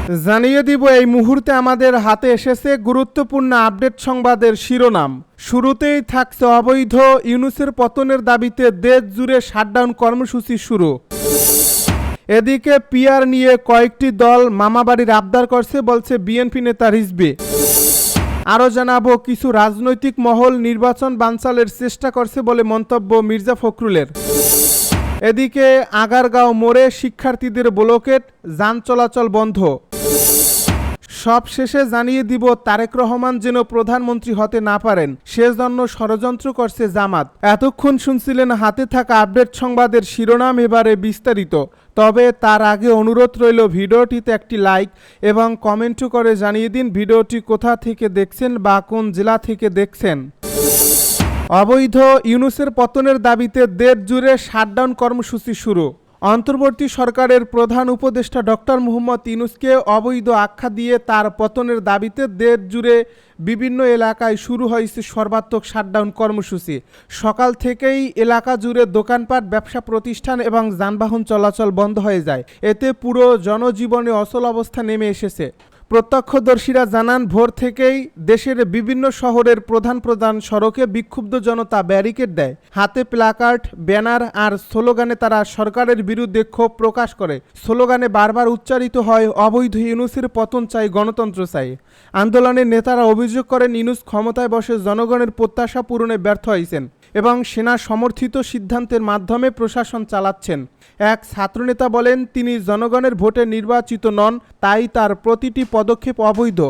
জানিয়ে দিব এই মুহূর্তে আমাদের হাতে এসেছে গুরুত্বপূর্ণ আপডেট সংবাদের শিরোনাম। শুরুতেই থাকছে অবৈধ ইউনূসের পতনের দাবিতে দেশ জুড়ে শাটডাউন কর্মসূচি শুরু। এদিকে পিআর নিয়ে কয়েকটি দল মামাবাড়ির আবদার করছে বলছে বিএনপি নেতা রিজভী। আরও জানাবো কিছু রাজনৈতিক মহল নির্বাচন বানচালের চেষ্টা করছে বলে মন্তব্য মির্জা ফখরুলের। এদিকে আগারগাঁও মোড়ে শিক্ষার্থীদের ব্লকেট, যান চলাচল বন্ধ। সব শেষে জানিয়ে দিব তারেক রহমান যেন প্রধানমন্ত্রী হতে না পারেন সেজন্য ষড়যন্ত্র করছে জামাত। এতক্ষণ শুনছিলেন হাতে থাকা আপডেট সংবাদের শিরোনাম, এবারে বিস্তারিত। তবে তার আগে অনুরোধ রইল ভিডিওটিতে একটি লাইক এবং কমেন্ট করে জানিয়ে দিন ভিডিওটি কোথা থেকে দেখছেন বা কোন জেলা থেকে দেখছেন। অবৈধ ইউনূসের পতনের দাবিতে দেশ জুড়ে শাটডাউন কর্মসূচি শুরু। অন্তর্বর্তী সরকারের প্রধান উপদেষ্টা ডক্টর মোহাম্মদ ইউনূসকে অবৈধ আখ্যা দিয়ে তার পতনের দাবিতে দেশ জুড়ে বিভিন্ন এলাকায় শুরু হয়েছে সর্বাত্মক শাটডাউন কর্মসূচি। সকাল থেকেই এলাকা জুড়ে দোকানপাট, ব্যবসা প্রতিষ্ঠান এবং যানবাহন চলাচল বন্ধ হয়ে যায়। এতে পুরো জনজীবনে অচল অবস্থা নেমে এসেছে। প্রত্যক্ষদর্শীরা জানান, ভোর থেকেই দেশের বিভিন্ন শহরের প্রধান প্রধান সড়কে বিক্ষুব্ধ জনতা ব্যারিকেড দেয়। হাতে প্ল্যাকার্ড, ব্যানার আর স্লোগানে তারা সরকারের বিরুদ্ধে ক্ষোভ প্রকাশ করে। স্লোগানে বারবার উচ্চারিত হয়, অবৈধ ইউনূসের পতন চাই, গণতন্ত্র চাই। আন্দোলনের নেতারা অভিযোগ করেন, ইউনূস ক্ষমতায় বসে জনগণের প্রত্যাশা পূরণে ব্যর্থ হয়েছেন এবং সেনা সমর্থিত সিদ্ধান্তের মাধ্যমে প্রশাসন চালাচ্ছেন। এক ছাত্রনেতা বলেন, তিনি জনগণের ভোটে নির্বাচিত নন, তাই তার প্রতিটি পদক্ষেপ অবৈধ।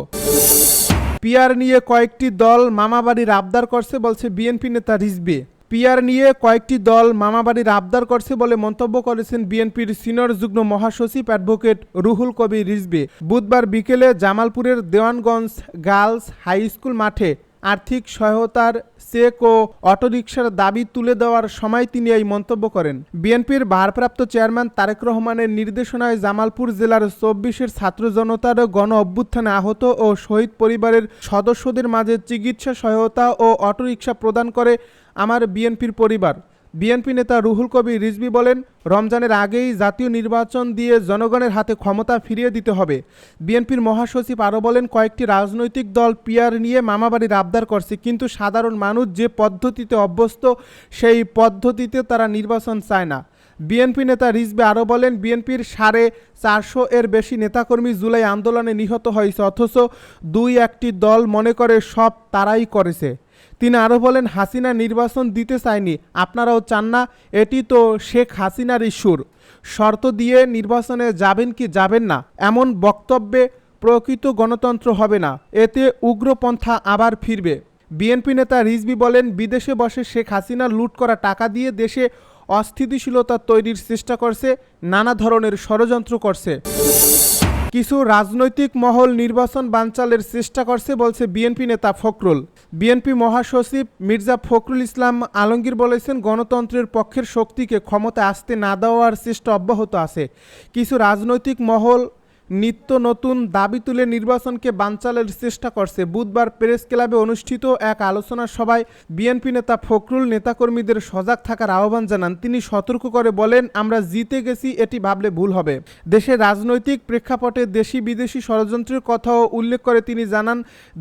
পিআর নিয়ে কয়েকটি দল মামাবাড়ির আবদার করছে বলছে বিএনপি নেতা রিজভী। পিআর নিয়ে কয়েকটি দল মামাবাড়ির আবদার করছে বলে মন্তব্য করেছেন বিএনপির সিনিয়র যুগ্ম মহাসচিব অ্যাডভোকেট রুহুল কবির রিজভী। বুধবার বিকেলে জামালপুরের দেওয়ানগঞ্জ গার্লস হাই স্কুল মাঠে আর্থিক সহায়তার চেক ও অটোরিকশার দাবি তুলে দেওয়ার সময় তিনি এই মন্তব্য করেন। বিএনপির ভারপ্রাপ্ত চেয়ারম্যান তারেক রহমানের নির্দেশনায় জামালপুর জেলার 24-এর ছাত্র জনতার গণ অভ্যুত্থানে আহত ও শহীদ পরিবারের সদস্যদের মাঝে চিকিৎসা সহায়তা ও অটোরিকশা প্রদান করে আমার বিএনপির পরিবার। বিএনপি নেতা রুহুল কবির রিজভী বলেন, রমজানের আগেই জাতীয় নির্বাচন দিয়ে জনগণের হাতে ক্ষমতা ফিরিয়ে দিতে হবে। বিএনপির মহাসচিব আরও বলেন, কয়েকটি রাজনৈতিক দল পিআর নিয়ে মামাবাড়ির আবদার করছে, কিন্তু সাধারণ মানুষ যে পদ্ধতিতে অভ্যস্ত সেই পদ্ধতিতে তারা নির্বাচন চায় না। বিএনপি নেতা রিজভী আরও বলেন, বিএনপির 450 বেশি নেতাকর্মী জুলাই আন্দোলনে নিহত হয়েছে, অথচ একটি দল মনে করে সব তারাই করেছে। তিনি আরও বলেন, হাসিনা নির্বাচন দিতে চায়নি, আপনারাও চান না, এটি তো শেখ হাসিনার ইস্যুর। শর্ত দিয়ে নির্বাচনে যাবেন কি যাবেন না, এমন বক্তব্যে প্রকৃত গণতন্ত্র হবে না, এতে উগ্রপন্থা আবার ফিরবে। বিএনপি নেতা রিজভী বলেন, বিদেশে বসে শেখ হাসিনা লুট করা টাকা দিয়ে দেশে অস্থিতিশীলতা তৈরির চেষ্টা করছে, নানা ধরনের ষড়যন্ত্র করছে। কিছু রাজনৈতিক মহল নির্বাচন বানচালের চেষ্টা করছে বলছে বিএনপি নেতা ফখরুল। বিএনপি মহাসচিব মির্জা ফখরুল ইসলাম আলমগীর বলেছেন, গণতন্ত্রের পক্ষের শক্তিকে ক্ষমতায় আসতে না দেওয়ার চেষ্টা অব্যাহত আছে। কিছু রাজনৈতিক মহল নিত্য নতুন দাবি তুলে নির্বাচনকে বানচালের চেষ্টা করছে। বুধবার প্রেস ক্লাবে অনুষ্ঠিত এক আলোচনা সভায় বিএনপি নেতা ফখরুল নেতাকর্মীদের সজাগ থাকার আহ্বান জানান। তিনি সতর্ক করে বলেন, আমরা জিতে গেছি এটি ভাবলে ভুল হবে। দেশের রাজনৈতিক প্রেক্ষাপটে দেশি বিদেশি ষড়যন্ত্রের কথাও উল্লেখ করে তিনি জানান,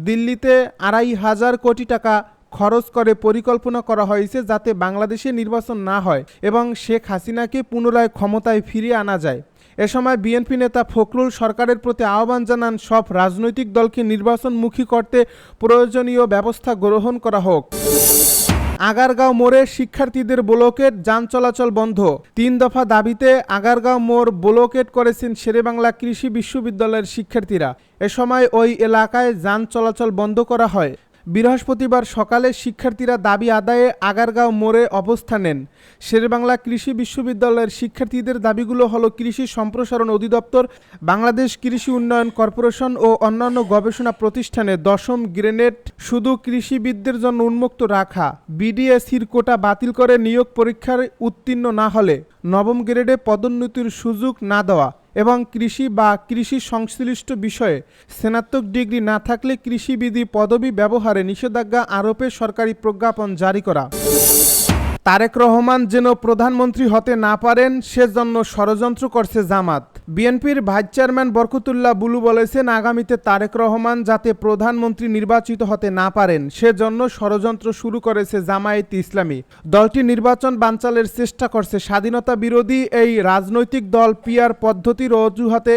দিল্লিতে 2,500 কোটি টাকা খরচ করে পরিকল্পনা করা হয়েছে যাতে বাংলাদেশে নির্বাচন না হয় এবং শেখ হাসিনাকে পুনরায় ক্ষমতায় ফিরিয়ে আনা যায়। এ সময় বিএনপি নেতা ফখরুল সরকারের প্রতি আহ্বান জানান, সব রাজনৈতিক দলকে নির্বাচনমুখী করতে প্রয়োজনীয় ব্যবস্থা গ্রহণ করা হোক। আগারগাঁও মোড়ে শিক্ষার্থীদের ব্লকেট, যান চলাচল বন্ধ। 3 দফা দাবিতে আগারগাঁও মোড় ব্লকেট করেছেন শেরেবাংলা কৃষি বিশ্ববিদ্যালয়ের শিক্ষার্থীরা। এ সময় ওই এলাকায় যান চলাচল বন্ধ করা হয়। বৃহস্পতিবার সকালে শিক্ষার্থীরা দাবি আদায়ে আগারগাঁও মোড়ে অবস্থান নেন। শেরেবাংলা কৃষি বিশ্ববিদ্যালয়ের শিক্ষার্থীদের দাবিগুলো হলো, কৃষি সম্প্রসারণ অধিদপ্তর, বাংলাদেশ কৃষি উন্নয়ন কর্পোরেশন ও অন্যান্য গবেষণা প্রতিষ্ঠানে 10ম গ্রেড শুধু কৃষিবিদদের জন্য উন্মুক্ত রাখা, বিডিএসির কোটা বাতিল করে নিয়োগ পরীক্ষার উত্তীর্ণ না হলে 9ম গ্রেডে পদোন্নতির সুযোগ না দেওয়া এবং কৃষি বা কৃষি সংশ্লিষ্ট বিষয়ে স্নাতক ডিগ্রি না থাকলে কৃষিবিধি পদবি ব্যবহারে নিষেধাজ্ঞা আরোপে সরকারি প্রজ্ঞাপন জারি করা। তারেক রহমান যেন প্রধানমন্ত্রী হতে না পারেন সেজন্য ষড়যন্ত্র করছে জামাত। বিএনপির ভাইস চেয়ারম্যান বরকতুল্লাহ বুলু বলেছেন, আগামীতে তারেক রহমান যাতে প্রধানমন্ত্রী নির্বাচিত হতে না পারেন সেজন্য ষড়যন্ত্র শুরু করেছে জামায়াতে ইসলামী। দলটি নির্বাচন বানচালের চেষ্টা করছে। স্বাধীনতা বিরোধী এই রাজনৈতিক দল পিআর পদ্ধতির অজুহাতে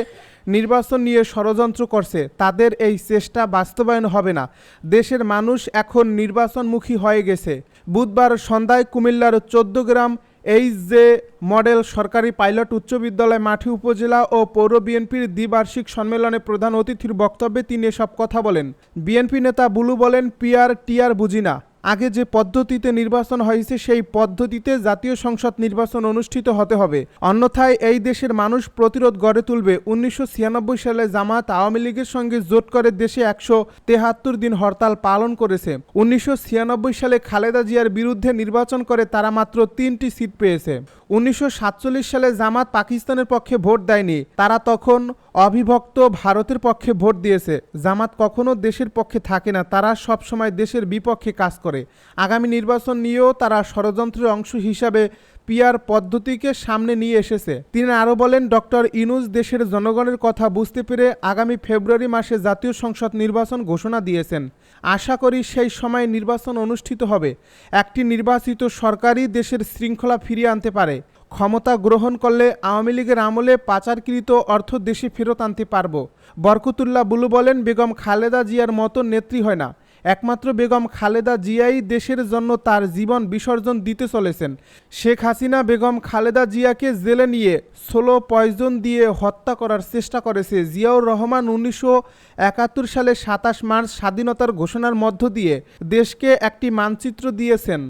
নির্বাচন নিয়ে ষড়যন্ত্র করছে। তাদের এই চেষ্টা বাস্তবায়ন হবে না। দেশের মানুষ এখন নির্বাচনমুখী হয়ে গেছে। বুধবার সন্ধ্যায় কুমিল্লার 14 গ্রাম এইচজে মডেল সরকারি পাইলট উচ্চ বিদ্যালয় মাঠে উপজেলা ও পৌর বিএনপির দ্বিবার্ষিক সম্মেলনে প্রধান অতিথির বক্তব্যে তিনি এসব কথা বলেন। বিএনপি নেতা বুলু বলেন, পিআর টিআর বুঝি না। আগে যে পদ্ধতিতে নির্বাচন হয়েছে সেই পদ্ধতিতে জাতীয় সংসদ নির্বাচন অনুষ্ঠিত হতে হবে, অন্যথায় এই দেশের মানুষ প্রতিরোধ গড়ে তুলবে। 1996 সালে জামাত আওয়ামী লীগের সঙ্গে জোট করে দেশে 173 দিন হরতাল পালন করেছে। 1996 সালে খালেদা জিয়ার বিরুদ্ধে নির্বাচন করে তারা মাত্র 3টি সিট পেয়েছে। 1947 সালে জামাত পাকিস্তানের পক্ষে ভোট দেয়নি, তারা তখন অবিভক্ত ভারতের পক্ষে ভোট দিয়েছে। জামাত কখনো দেশের পক্ষে থাকে না, তারা সবসময় দেশের বিপক্ষে কাজ করে। আগামী নির্বাচন নিয়েও তারা ষড়যন্ত্রের অংশ হিসাবে পিআর পদ্ধতিকে সামনে নিয়ে এসেছে। তিনি আরও বলেন, ডক্টর ইউনূস দেশের জনগণের কথা বুঝতে পেরে আগামী ফেব্রুয়ারি মাসে জাতীয় সংসদ নির্বাচন ঘোষণা দিয়েছেন। আশা করি সেই সময় নির্বাচন অনুষ্ঠিত হবে। একটি নির্বাচিত সরকারই দেশের শৃঙ্খলা ফিরিয়ে আনতে পারে। ক্ষমতা গ্রহণ করলে আওয়ামী লীগের আমলে পাচারকৃত অর্থ দেশে ফেরত আনতে পারব। বরকতুল্লাহ বুলু বলেন, বেগম খালেদা জিয়ার মতো নেত্রী হয় না, একমাত্র বেগম খালেদা জিয়াই দেশের জন্য তার জীবন বিসর্জন দিতে চলেছেন। শেখ হাসিনা বেগম খালেদা জিয়াকে জেলে নিয়ে স্লো পয়জন দিয়ে হত্যা করার চেষ্টা করেছে। জিয়াউর রহমান 1971 সালে 27 মার্চ স্বাধীনতার ঘোষণার মধ্য দিয়ে দেশকে একটি মানচিত্র দিয়েছেন।